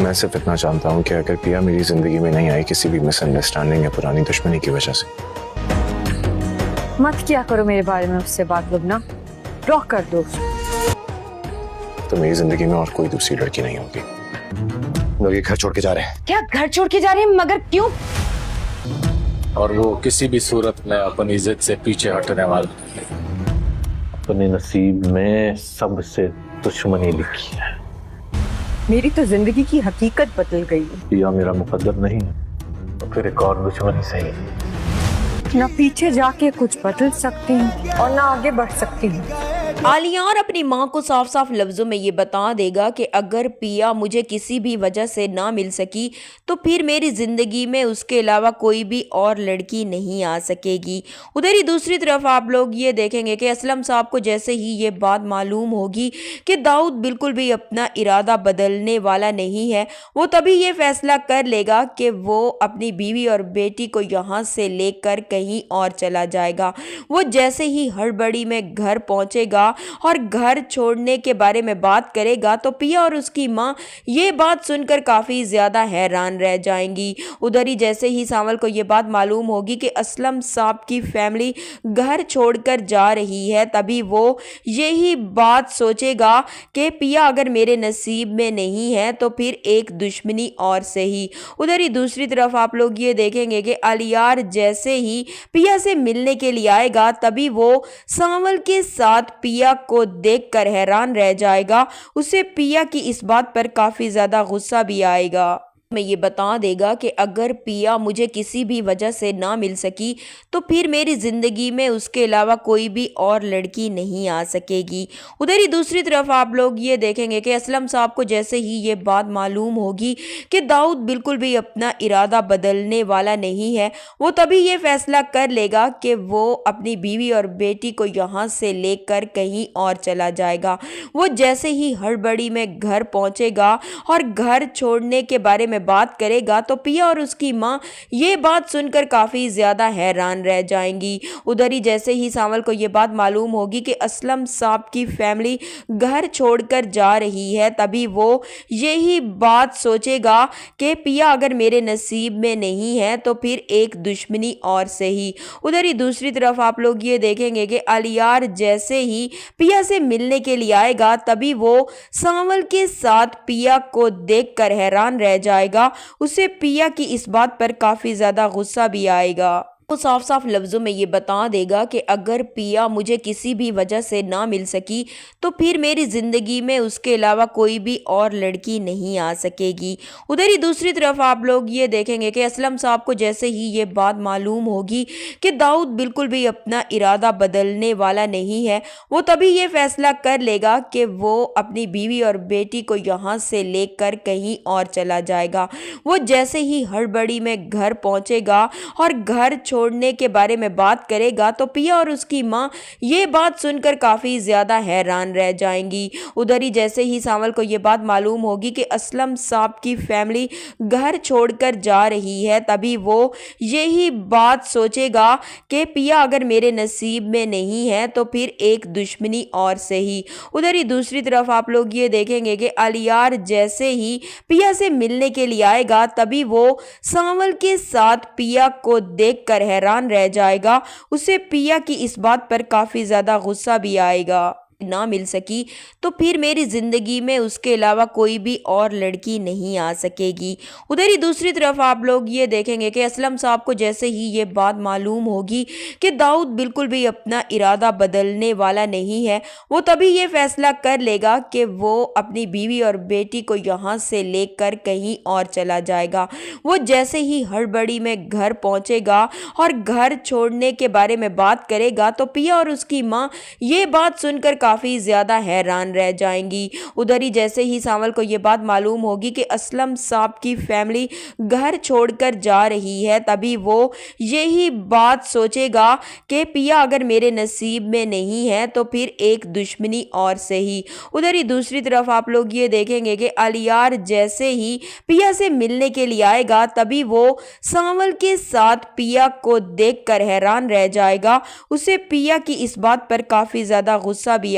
मैं सिर्फ इतना जानता हूँ कि अगर पिया मेरी जिंदगी में नहीं आई किसी भी मिसअंडरस्टैंडिंग या पुरानी दुश्मनी की वजह से। मत क्या करो मेरे बारे में उससे बात, लुबना ब्लॉक कर दो। तो मेरी जिंदगी में और कोई दूसरी लड़की नहीं होगी। लोग ये घर छोड़ के जा रहे हैं। क्या घर छोड़ के जा रहे हैं? मगर क्यों? और वो किसी भी सूरत में अपनी इज्जत से पीछे हटने वाला। अपने नसीब में सबसे दुश्मनी लिखी है। मेरी तो जिंदगी की हकीकत बदल गई। पिया मेरा मुकद्दर नहीं है तो फिर एक और दुश्मनी सही। ना पीछे जाके कुछ बदल सकती हूँ और ना आगे बढ़ सकती हूँ। आलियार अपनी माँ को साफ साफ लफ्जों में ये बता देगा कि अगर पिया मुझे किसी भी वजह से ना मिल सकी तो फिर मेरी जिंदगी में उसके अलावा कोई भी और लड़की नहीं आ सकेगी। उधर ही दूसरी तरफ आप लोग ये देखेंगे कि असलम साहब को जैसे ही ये बात मालूम होगी कि दाऊद बिल्कुल भी अपना इरादा बदलने वाला नहीं है, वो तभी ये फैसला कर लेगा कि वो अपनी बीवी और बेटी को यहाँ से लेकर कहीं और चला जाएगा। वो जैसे ही हड़बड़ी में घर पहुंचेगा और घर छोड़ने के बारे में बात करेगा तो पिया और उसकी माँ ये बात सुनकर काफी ज्यादा हैरान रह जाएंगी। उधर ही जैसे ही सांवल को ये बात मालूम होगी कि असलम साहब की फैमिली घर छोड़कर जा रही है, तभी वो यही बात सोचेगा कि पिया अगर मेरे नसीब में नहीं है तो फिर एक दुश्मनी और सही। उधर ही दूसरी तरफ आप लोग ये देखेंगे कि आलियार जैसे ही पिया से मिलने के लिए आएगा तभी वो सांवल के साथ पिया को देखकर हैरान रह जाएगा। उसे पिया की इस बात पर काफी ज्यादा गुस्सा भी आएगा। में ये बता देगा कि अगर पिया मुझे किसी भी वजह से ना मिल सकी तो फिर मेरी जिंदगी में उसके अलावा कोई भी और लड़की नहीं आ सकेगी। उधर ही दूसरी तरफ आप लोग ये देखेंगे कि असलम साहब को जैसे ही ये बात मालूम होगी कि दाऊद बिल्कुल भी अपना इरादा बदलने वाला नहीं है, वो तभी ये फैसला कर लेगा कि वो अपनी बीवी और बेटी को यहाँ से लेकर कहीं और चला जाएगा। वो जैसे ही हड़बड़ी में घर पहुंचेगा और घर छोड़ने के बारे में बात करेगा तो पिया और उसकी माँ ये बात सुनकर काफी ज्यादा हैरान रह जाएंगी। उधर ही जैसे ही सांवल को ये बात मालूम होगी कि असलम साहब की फैमिली घर छोड़कर जा रही है, तभी वो यही बात सोचेगा कि पिया अगर मेरे नसीब में नहीं है तो फिर एक दुश्मनी और सही। उधर ही दूसरी तरफ आप लोग ये देखेंगे कि आलियार जैसे ही पिया से मिलने के लिए आएगा तभी वो सांवल के साथ पिया को देखकर हैरान रह जाएगा। उसे पिया की इस बात पर काफी ज्यादा गुस्सा भी आएगा। वो साफ साफ लफ्जों में ये बता देगा कि अगर पिया मुझे किसी भी वजह से ना मिल सकी तो फिर मेरी जिंदगी में उसके अलावा कोई भी और लड़की नहीं आ सकेगी। उधर ही दूसरी तरफ आप लोग ये देखेंगे कि असलम साहब को जैसे ही ये बात मालूम होगी कि दाऊद बिल्कुल भी अपना इरादा बदलने वाला नहीं है, वो तभी ये फैसला कर लेगा कि वो अपनी बीवी और बेटी को यहाँ से लेकर कहीं और चला जाएगा। वो जैसे ही हड़बड़ी में घर पहुंचेगा और घर छोड़ने के बारे में बात करेगा तो पिया और उसकी माँ ये बात सुनकर काफी ज्यादा हैरान रह जाएंगी। उधर ही जैसे ही सांवल को ये बात मालूम होगी कि असलम साहब की फैमिली घर छोड़कर जा रही है, तभी वो यही बात सोचेगा कि पिया अगर मेरे नसीब में नहीं है तो फिर एक दुश्मनी और सही। उधर ही दूसरी तरफ आप लोग ये देखेंगे कि आलियार जैसे ही पिया से मिलने के लिए आएगा तभी वो सांवल के साथ पिया को देखकर हैरान रह जाएगा। उसे पिया की इस बात पर काफी ज्यादा गुस्सा भी आएगा। ना मिल सकी तो फिर मेरी जिंदगी में उसके अलावा कोई भी और लड़की नहीं आ सकेगी। उधर ही दूसरी तरफ आप लोग ये देखेंगे कि असलम साहब को जैसे ही ये बात मालूम होगी कि दाऊद बिल्कुल भी अपना इरादा बदलने वाला नहीं है, वो तभी ये फैसला कर लेगा कि वो अपनी बीवी और बेटी को यहाँ से लेकर कहीं और चला जाएगा। वो जैसे ही हड़बड़ी में घर पहुंचेगा और घर छोड़ने के बारे में बात करेगा तो पिया और उसकी माँ ये बात सुनकर काफी ज्यादा हैरान रह जाएंगी। उधर ही जैसे ही सांवल को ये बात मालूम होगी कि असलम साहब की फैमिली घर छोड़कर जा रही है, तभी वो यही बात सोचेगा कि पिया अगर मेरे नसीब में नहीं है तो फिर एक दुश्मनी और सही। उधर ही दूसरी तरफ आप लोग ये देखेंगे कि आलियार जैसे ही पिया से मिलने के लिए आएगा तभी वो सांवल के साथ पिया को देखकर हैरान रह जाएगा। उसे पिया की इस बात पर काफी ज्यादा गुस्सा भी